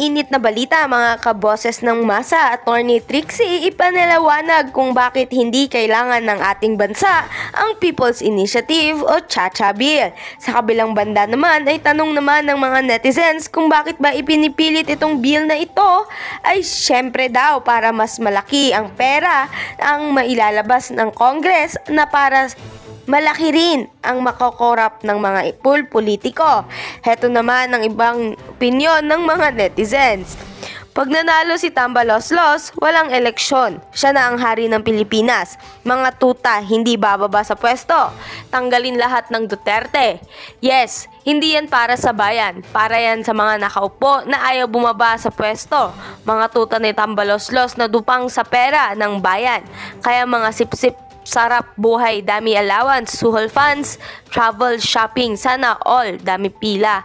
mainit na balita mga kaboses ng masa, Attorney Trixie ipanalawanag kung bakit hindi kailangan ng ating bansa ang People's Initiative o Chacha Bill. Sa kabilang banda naman ay tanong naman ng mga netizens kung bakit ba ipinipilit itong bill na ito ay syempre daw para mas malaki ang pera ang mailalabas ng Congress na para malaki rin ang makokorap ng mga politiko. Heto naman ang ibang opinyon ng mga netizens. Pag nanalo si Tambaloslos, walang eleksyon. Siya na ang hari ng Pilipinas. Mga tuta, hindi bababa sa pwesto. Tanggalin lahat ng Duterte. Yes, hindi yan para sa bayan. Para yan sa mga nakaupo na ayaw bumaba sa pwesto. Mga tuta ni Tambaloslos na dupang sa pera ng bayan. Kaya mga sip-sip sarap buhay, dami allowance, suhol funds, travel, shopping, sana all, dami pila.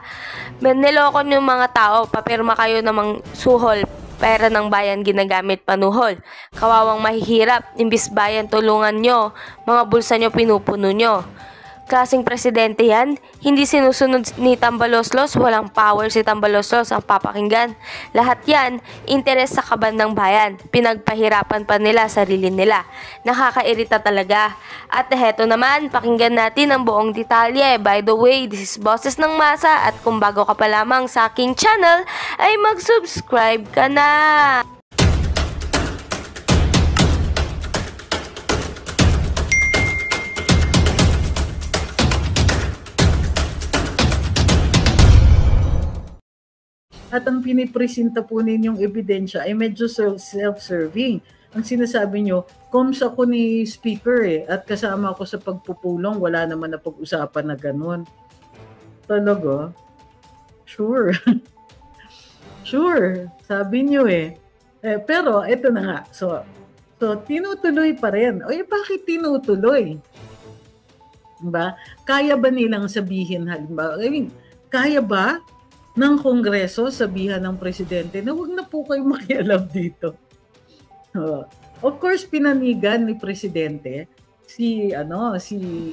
Niloko yung mga tao, papirma kayo namang suhol, pera ng bayan ginagamit panuhol. Kawawang mahihirap, imbis bayan tulungan nyo, mga bulsa nyo pinupuno nyo. Klaseng presidente yan, hindi sinusunod ni Tambaloslos, walang power si Tambaloslos ang papakinggan. Lahat yan, interes sa kaban ng bayan, pinagpahirapan pa nila sarili nila. Nakakairita talaga. At heto naman, pakinggan natin ang buong detalye. By the way, this is Boses ng Masa at kung bago ka pa lamang sa aking channel, ay mag-subscribe ka na! At ang pinipresenta po ninyong ebidensya ay medyo self-serving. Ang sinasabi nyo, coms ako ni speaker at kasama ako sa pagpupulong, wala naman na pag-usapan na ganun. Talaga? Sure. Sure, sabi nyo pero ito na nga, so tinutuloy pa rin. Bakit tinutuloy? Diba? Kaya ba nilang sabihin, halimbawa, kaya ba ng Kongreso sabihan ng presidente na wag na po kayo makialam dito. Of course, pinanigan ni presidente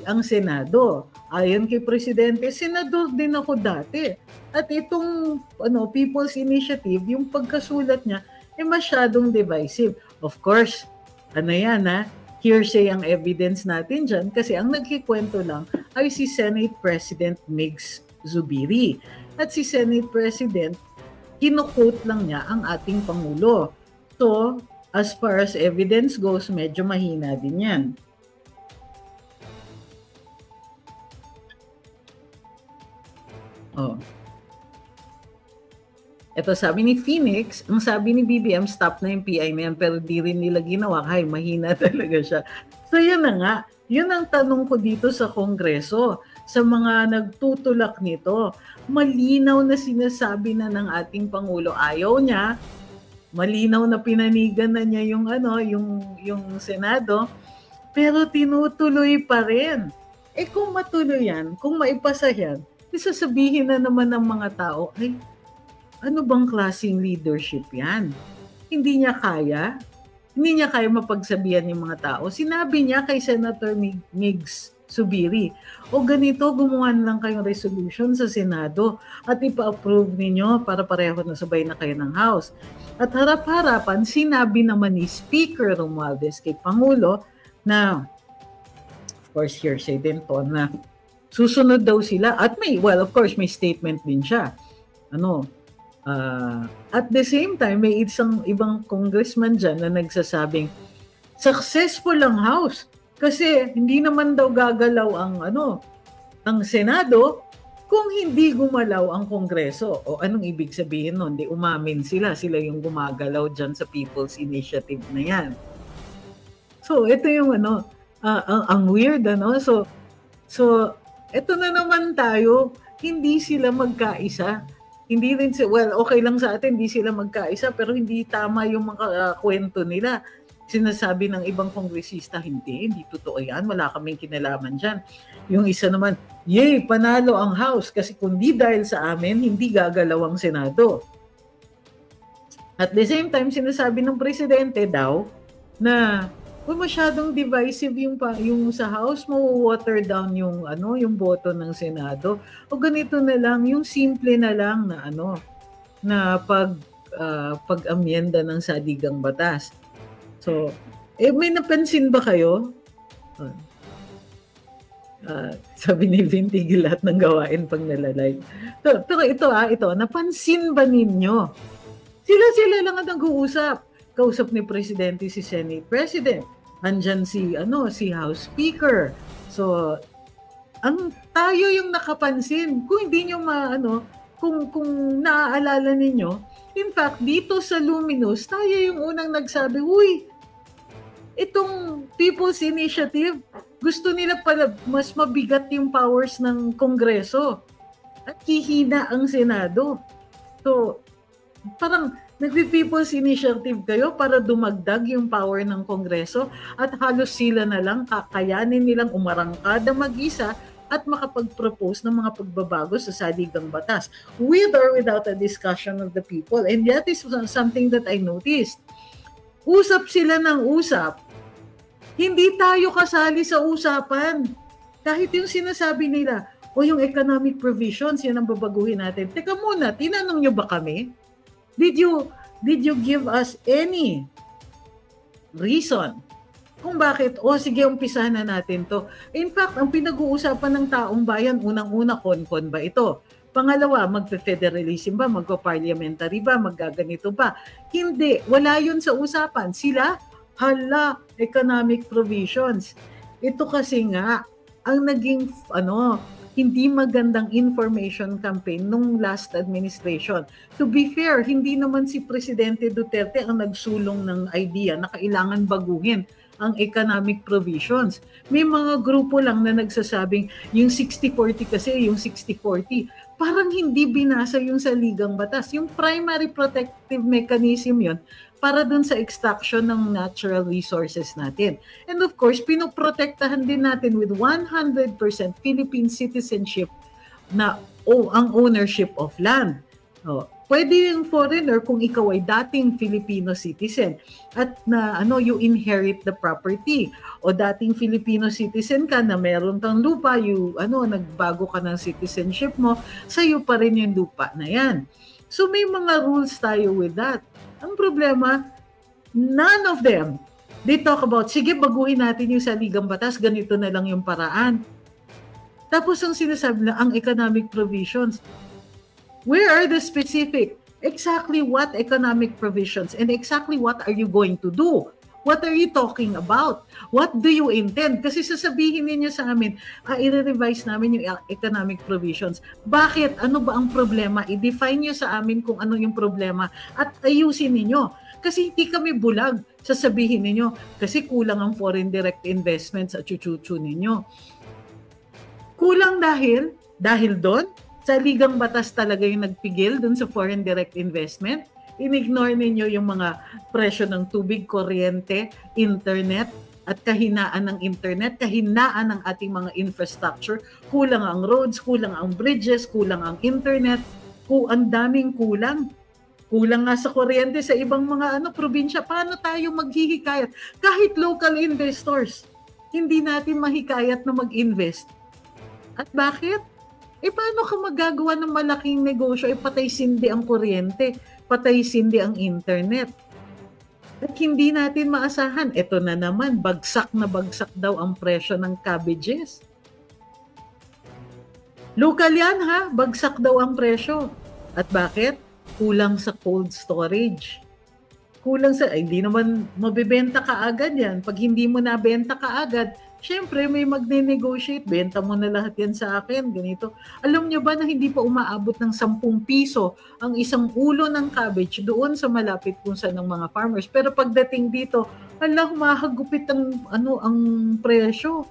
ang Senado. Ayon kay presidente, senador din ako dati. At itong People's Initiative, yung pagkasulat niya masyadong divisive. Of course, hearsay ang evidence natin dyan kasi ang nagkikwento lang ay si Senate President Migs Zubiri. At si Senate President, kino-quote lang niya ang ating Pangulo. So, as far as evidence goes, medyo mahina din yan. Ito sabi ni Phoenix, ang sabi ni BBM, stop na yung PI na yan, pero di rin nila ginawa. Mahina talaga siya. So, yun na nga. Yun ang tanong ko dito sa Kongreso, sa mga nagtutulak nito. Malinaw na sinasabi na ng ating Pangulo, ayaw niya. Malinaw na pinanigan na niya yung Senado, pero tinutuloy pa rin. Kung matuloy yan, kung maipasa yan, sasabihin na naman ng mga tao, ano bang klaseng leadership yan? Hindi niya kaya mapagsabihan yung mga tao. Sinabi niya kay Senator Migs Zubiri, ganito, gumawa lang kayong resolution sa Senado at ipa-approve ninyo para pareho na sabay na kayo ng House. At harap-harapan, sinabi naman ni Speaker Romualdez kay Pangulo na, of course, hearsay din to, na susunod daw sila at of course, may statement din siya. At the same time, may isang ibang congressman dyan na nagsasabing, successful ang House. Kasi hindi naman daw gagalaw ang Senado kung hindi gumalaw ang Kongreso. Anong ibig sabihin nun? Di umamin sila yung gumagalaw dyan sa People's Initiative na yan. So, ito yung ang weird, So, ito na naman tayo, hindi sila magkaisa. Hindi rin, okay lang sa atin, hindi sila magkaisa, pero hindi tama yung mga kwento nila. Sinasabi ng ibang kongresista, hindi totoo yan, wala kaming kinalaman dyan. Yung isa naman, panalo ang House kasi kundi dahil sa amin, hindi gagalaw ang Senado. At the same time, sinasabi ng presidente daw na masyadong divisive yung sa House, water down yung boto ng Senado. O ganito na lang, yung simple na lang na pag-amyenda ng saligang batas. So, may napansin ba kayo? Sabi ni Vin, tigil lahat ng gawain pag nalalay. Pero ito, napansin ba ninyo? Sila lang ang nag-uusap. Kausap ni Presidente si Senate President. Andyan si House Speaker. So, tayo yung nakapansin. Kung hindi nyo kung naaalala ninyo, in fact, dito sa Luminous, tayo yung unang nagsabi, uy, itong People's Initiative, gusto nila pala mas mabigat yung powers ng Kongreso at hihina ang Senado. So, parang nagpi-People's Initiative kayo para dumagdag yung power ng Kongreso at halos sila na lang kakayanin nilang umarangkada mag-isa at makapag-propose ng mga pagbabago sa saligang batas with or without a discussion of the people. And that is something that I noticed. Usap sila ng usap. Hindi tayo kasali sa usapan. Kahit yung sinasabi nila, yung economic provisions, yan ang babaguhin natin. Teka muna, tinanong nyo ba kami? Did you give us any reason kung bakit, sige, umpisahan na natin to? In fact, ang pinag-uusapan ng taong bayan, unang-una, kon ba ito? Pangalawa, magpe-federalism ba? Magpa-parliamentary ba? Maggaganito ba? Hindi. Wala yun sa usapan. Sila, economic provisions. Ito kasi nga, ang naging, hindi magandang information campaign nung last administration. To be fair, hindi naman si Presidente Duterte ang nagsulong ng idea na kailangan baguhin ang economic provisions. May mga grupo lang na nagsasabing yung 60-40 kasi, yung 60-40, parang hindi binasa yung saligang batas. Yung primary protective mechanism yon para dun sa extraction ng natural resources natin. And of course, pinoprotektahan din natin with 100% Philippine citizenship na ang ownership of land. Pwede yung foreigner kung ikaw ay dating Filipino citizen at you inherit the property, o dating Filipino citizen ka na meron kang lupa, nagbago ka ng citizenship mo, sa'yo pa rin yung lupa na yan. So may mga rules tayo with that. Ang problema, none of them. They talk about, sige, baguhin natin yung saligang batas, ganito na lang yung paraan. Tapos ang sinasabi na, ang economic provisions. Where are the specific? Exactly what economic provisions and exactly what are you going to do? What are you talking about? What do you intend? Kasi sasabihin ninyo sa amin, i-revise namin yung economic provisions. Bakit? Ano ba ang problema? I-define nyo sa amin kung ano yung problema at ayusin ninyo. Kasi hindi kami bulag, sasabihin ninyo. Kasi kulang ang foreign direct investments at chuchuchu ninyo. Kulang dahil doon, saligang batas talaga yung nagpigil doon sa foreign direct investment. Inignore ninyo yung mga presyo ng tubig, kuryente, internet, at kahinaan ng internet, kahinaan ng ating mga infrastructure. Kulang ang roads, kulang ang bridges, kulang ang internet, ang daming kulang. Kulang nga sa kuryente sa ibang mga probinsya. Paano tayo maghihikayat? Kahit local investors, hindi natin mahikayat na mag-invest. At bakit? Paano ka magagawa ng malaking negosyo? Patay sindi ang kuryente, patay sindi ang internet. At hindi natin maasahan. Ito na naman, bagsak na bagsak daw ang presyo ng cabbages. Local yan bagsak daw ang presyo. At bakit? Kulang sa cold storage. Hindi naman mabibenta kaagad yan. Pag hindi mo nabenta kaagad, syempre may magne-negotiate, benta mo na lahat yan sa akin, ganito. Alam nyo ba na hindi pa umaabot ng 10 piso ang isang ulo ng cabbage doon sa malapit kung saan ng mga farmers. Pero pagdating dito, humahagupit ang presyo.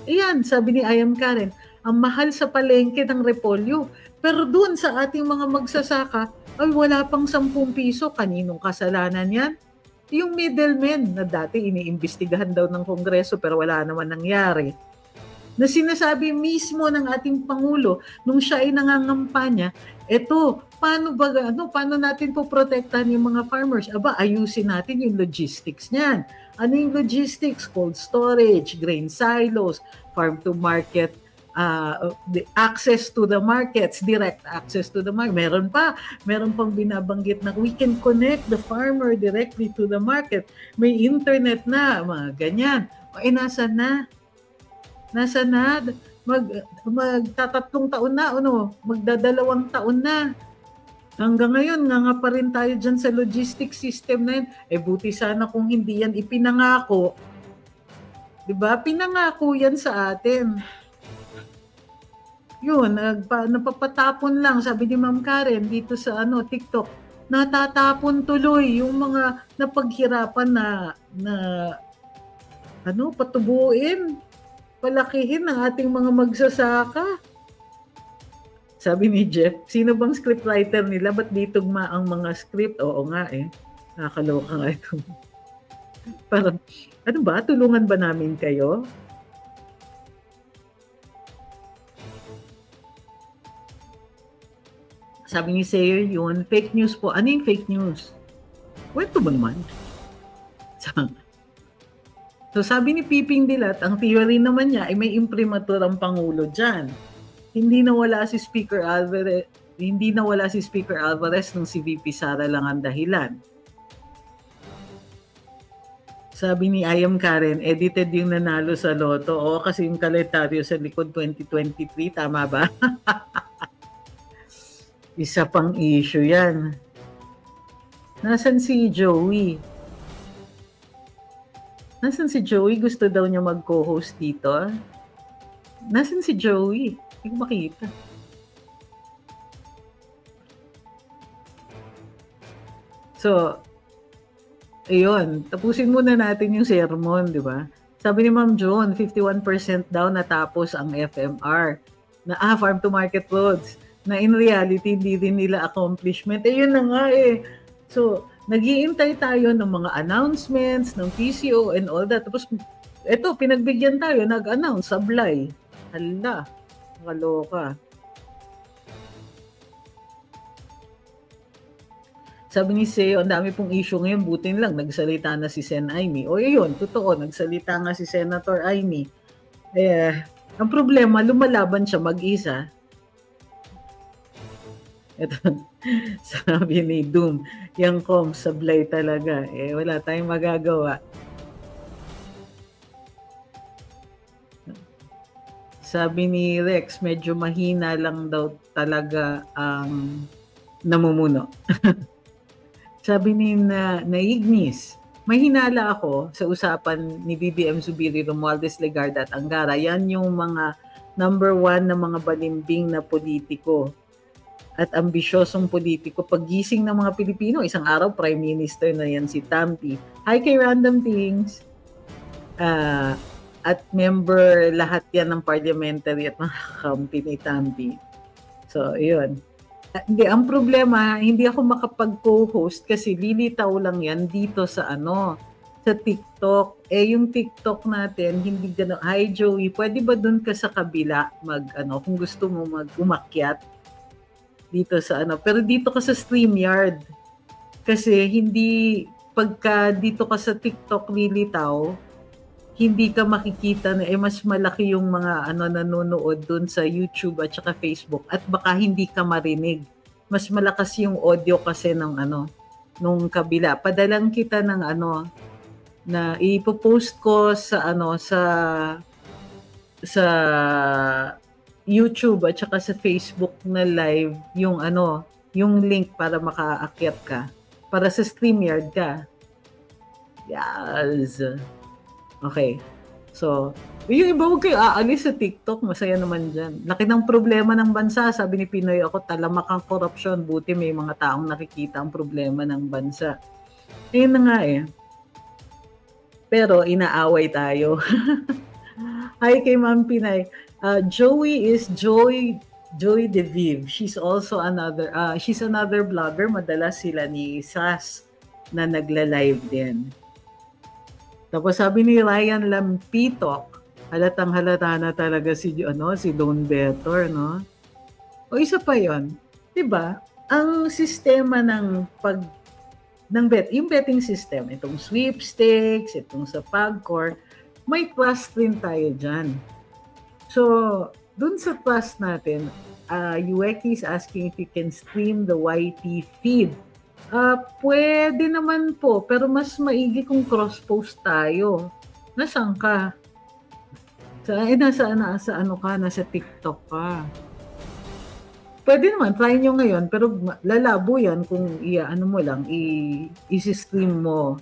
Ayan, sabi ni Ayam Karen, ang mahal sa palengke ng repolyo. Pero doon sa ating mga magsasaka, ay wala pang 10 piso. Kaninong kasalanan yan? Yung middlemen na dati iniimbestigahan daw ng Kongreso pero wala naman nangyari. Na sinasabi mismo ng ating Pangulo nung siya ay nangangampanya, paano natin poprotektahan yung mga farmers? Ayusin natin yung logistics niyan. Ano yung logistics? Cold storage, grain silos, farm to market the access to the markets, direct access to the market. Meron pang binabanggit na we can connect the farmer directly to the market. May internet na, mga ganyan. Nasa na? Nasa na? Magtatatlong taon na, magdadalawang taon na. Hanggang ngayon, nga pa rin tayo dyan sa logistics system na yun. Buti sana kung hindi yan ipinangako. Diba? Pinangako yan sa atin. Yun, napapatapon lang, sabi ni Ma'am Karen dito sa TikTok. Natatapon tuloy yung mga napaghirapan na patubuin, palakihin ng ating mga magsasaka. Sabi ni Jeff, sino bang scriptwriter nila? Ba't di tugma ang mga script? Oo nga nakakaloka nga ito. Parang, tulungan ba namin kayo? Sabi ni Sayer yun, fake news po. Ano yung fake news? Kwento ba naman? So sabi ni Piping Dilat, ang theory naman niya ay may imprimatur ang Pangulo dyan. Hindi nawala si Speaker Alvarez nung si VP Sara lang ang dahilan. Sabi ni Ayam Karen, edited yung nanalo sa loto. Oo, kasi yung kalendaryo sa likod 2023, tama ba? Isa pang issue yan. Nasaan si Joey? Gusto daw niya mag-co-host dito. Nasaan si Joey? Hindi ko makita. So, ayun. Tapusin muna natin yung sermon, di ba? Sabi ni Ma'am Joan, 51% daw natapos ang FMR. Farm to Market Roads. Na in reality, hindi din nila accomplishment. Yun na nga So, nag-iintay tayo ng mga announcements, ng PCO and all that. Tapos, pinagbigyan tayo, nag-announce, sablay. Hala, nakaloka. Sabi ni Seo, ang dami pong issue ngayon, butin lang, nagsalita na si Sen Aimee. Yun, totoo, nagsalita nga si Senator Aimee. Ang problema, lumalaban siya mag-isa. Ito, sabi ni Doom, yung sablay talaga. Wala tayong magagawa. Sabi ni Rex, medyo mahina lang daw talaga ang namumuno. Sabi ni Ignis, may hinala ako sa usapan ni BBM Zubiri, Romualdez Legarda at Angara. Yan yung mga number 1 na mga balimbing na politiko at ambisyosong politiko. Paggising ng mga Pilipino, isang araw Prime Minister na yan si Tampi. Hi kay Random Things. At member lahat yan ng parliamentary at mga kampi ni Tampi. So, yun. Ang problema, hindi ako makapag-co-host kasi lilitaw lang yan dito sa sa TikTok. Yung TikTok natin, hindi gano'n. Hi Joey, pwede ba dun ka sa kabila kung gusto mo umakyat dito sa pero dito ka sa StreamYard. Kasi hindi, pagka dito ka sa TikTok lilitaw, hindi ka makikita na mas malaki yung mga nanonood dun sa YouTube at saka Facebook at baka hindi ka marinig. Mas malakas yung audio kasi ng nung kabila. Padalang kita ng na ipopost ko sa sa YouTube at saka sa Facebook na live yung yung link para makaakyat ka. Para sa StreamYard ka. Yes. Okay. So, yung iba huwag kayo aalis sa TikTok. Masaya naman dyan. Laki ng problema ng bansa. Sabi ni Pinoy ako, talamak ang korupsyon. Buti may mga taong nakikita ang problema ng bansa. Ayun na nga Pero inaaway tayo. Hi kay Ma'am Pinay. Joey is Joy DeVive. She's also another vlogger. Madalas sila ni Sas na nagla-live din. Tapos sabi ni Ryan Lampitok, halatang-halata na talaga si Don Betor, no? O isa pa 'yon, 'di ba? Ang sistema yung betting system, itong sweepstakes, itong sa PAGCOR, may trust rin tayo diyan. So, dun sa trust natin, Yueki is asking if you can stream the YT feed. Pwede naman po, pero mas maigi kung cross-post tayo. Nasaan ka? Nasa ano ka? Nasa TikTok ka. Pwede naman, try nyo ngayon, pero lalabo yan kung ano mo lang, i-stream mo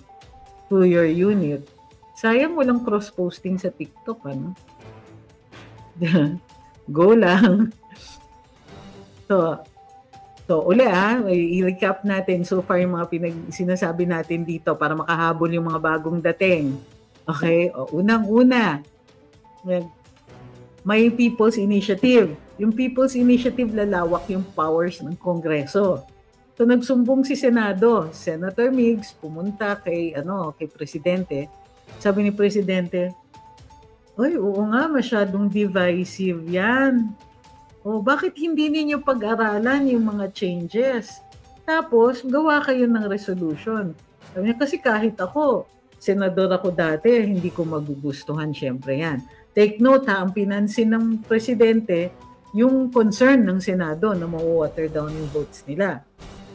to your unit. Sayang walang cross-posting sa TikTok, ano? Go lang. So uli i-recap natin so far yung mga sinasabi natin dito para makahabol yung mga bagong dating. Okay? Unang-una, may People's Initiative. Yung People's Initiative, lalawak yung powers ng Kongreso. So nagsumbong si Senado, Senator Migs pumunta kay Presidente. Sabi ni Presidente, "Oy, oo nga, masyadong divisive 'yan. Bakit hindi ninyo pag-aralan yung mga changes? Tapos gawa kayo ng resolution." Sabi niya, kasi kahit ako, senador ako dati, hindi ko magugustuhan syempre 'yan. Take note ang pinansin ng Presidente yung concern ng Senado na ma-water down yung votes nila.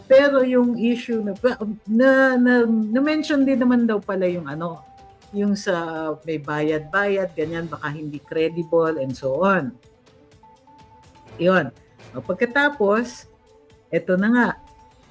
Pero yung issue na mention din naman daw pala yung yung sa may bayad-bayad, ganyan, baka hindi credible and so on. Yun. Pagkatapos, eto na nga.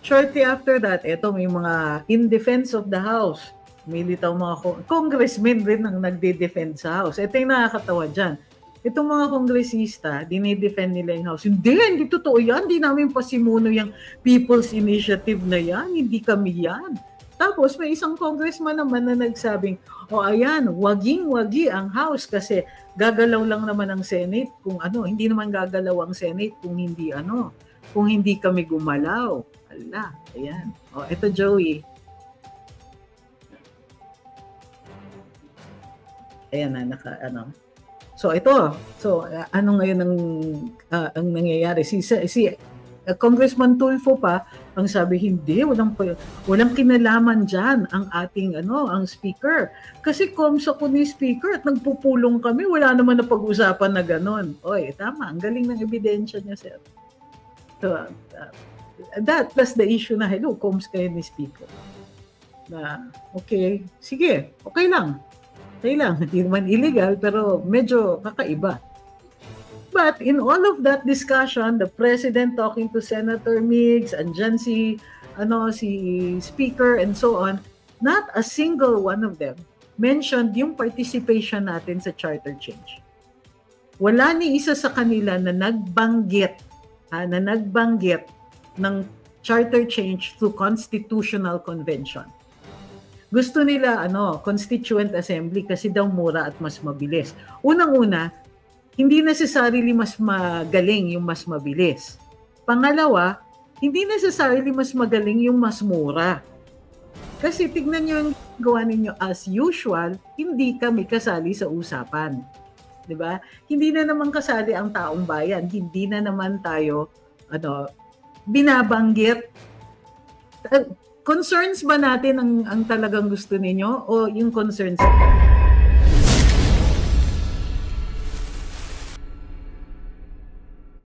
Shortly after that, eto may mga in defense of the House. Militaw mga congressmen rin ang nagde-defend sa House. Ito yung nakakatawa dyan. Itong mga kongresista, dinidefend nila yung House. Hindi totoo yan. Hindi namin pasimuno yung People's Initiative na yan. Hindi kami yan. Tapos may isang congressman naman na nagsabing, ayan, waging-wagi ang House kasi gagalaw lang naman ang Senate kung hindi naman gagalaw ang Senate kung hindi kami gumalaw. Hala, ayan. Ito Joey. Ayan na, So ito, ano ngayon ang nangyayari? Si Congressman Tulfo pa ang sabi, hindi, walang kinalaman diyan ang ating ang speaker. Kasi sa ni speaker at nagpupulong kami, wala naman na pag-usapan na ganon. Oy, tama, ang galing ng ebidensya niya, sir. So, that plus the issue na, hello, Combs kayo ni speaker. Na, okay, sige, okay lang. Hindi naman illegal, pero medyo kakaiba. But in all of that discussion, the President talking to Senator Migs, andyan si Speaker and so on, not a single one of them mentioned yung participation natin sa charter change. Wala ni isa sa kanila na nagbanggit ng charter change through constitutional convention. Gusto nila Constituent Assembly kasi daw mura at mas mabilis. Unang-una, hindi necessarily mas magaling yung mas mabilis. Pangalawa, hindi necessarily mas magaling yung mas mura. Kasi tignan nyo yung gawa ninyo as usual, hindi kami kasali sa usapan. 'Di ba? Hindi na naman kasali ang taong bayan, hindi na naman tayo binabanggit. Concerns ba natin ang talagang gusto ninyo o yung concerns